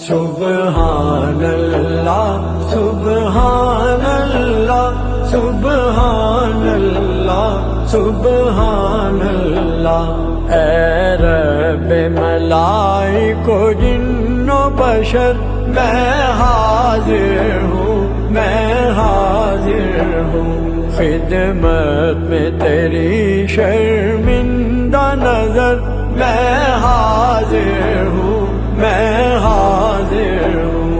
سبحان اللہ سبحان اللہ سبحان اللہ سبحان اللہ۔ اے رب ملائک و جن و بشر میں حاضر ہوں، میں حاضر ہوں، خدمت میں تیری شرمندہ نظر میں حاضر ہوں، میں حاضر ہوں۔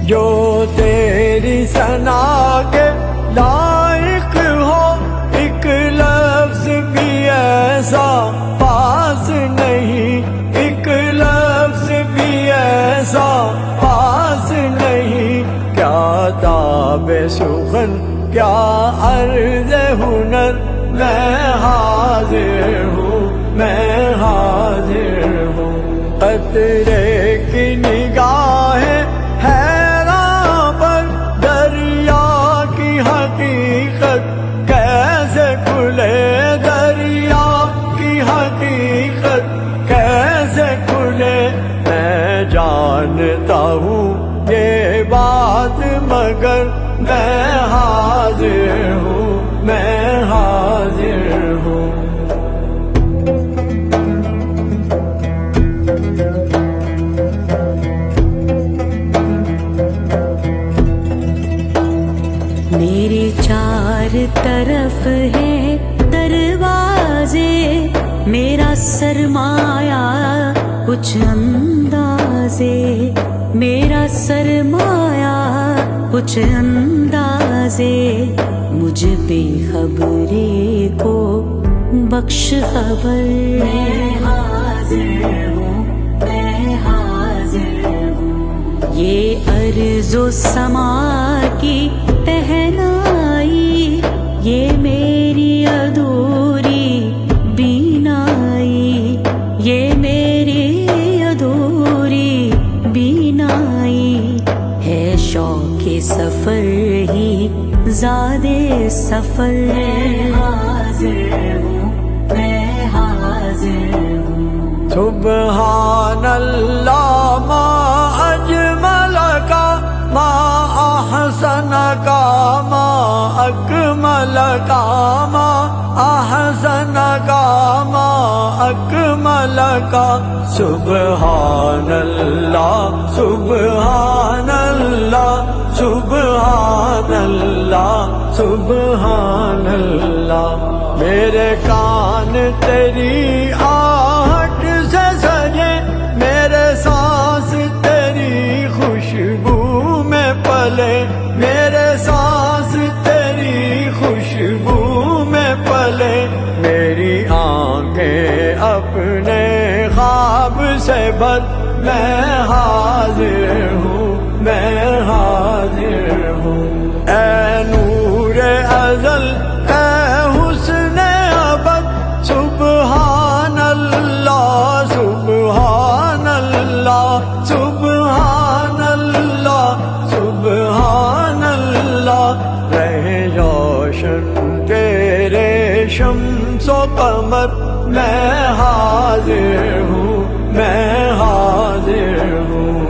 جو تیری ثنا کے لائق ہو، ایک لفظ بھی ایسا پاس نہیں، ایک لفظ بھی ایسا پاس نہیں۔ کیا تاب سخن کیا عرض ہنر، میں حاضر ہوں، میں حاضر ہوں۔ قطرے کی نگاہ حیراں پر دریا کی حقیقت کیسے کھلے، دریا کی حقیقت کیسے کھلے۔ میں جانتا ہوں یہ بات مگر میں حاضر ہوں، میں حاضر ہوں۔ میرے چار طرف ہیں دروازے، میرا سرمایہ کچھ اندازے، میرا سرمایہ کچھ اندازے۔ مجھ بے خبرے کو بخش خبر، میں حاضر ہوں، میں حاضر ہوں۔ یہ ارض و سما کی تہنائی، یہ میری ادھوری بینائی، یہ میری ادھوری بینائی ہے۔ شوق سفر ہی زاد سفر، میں حاضر ہوں، میں حاضر ہوں۔ سبحان اللہ ما اجمل کا، ما احسن کا، ما اکمل کا، ما احسن کا، ما اکمل کا۔ سبحان اللہ سبحان اللہ سبحان اللہ سبحان اللہ۔ میرے کان تیری آہٹ سے سجے، میرے سانس تیری خوشبو میں پلے، میرے سانس تیری خوشبو میں پلے۔ میری آنکھیں اپنے خواب سے بھر، میں حاضر ہوں، میں حاضر ہوں۔ اے نور ازل، اے حسن ابد، سبحان اللہ سبحان اللہ سبحان اللہ سبحان اللہ۔ رہے روشن تیرے شمس و قمر، میں حاضر ہوں، میں حاضر ہوں۔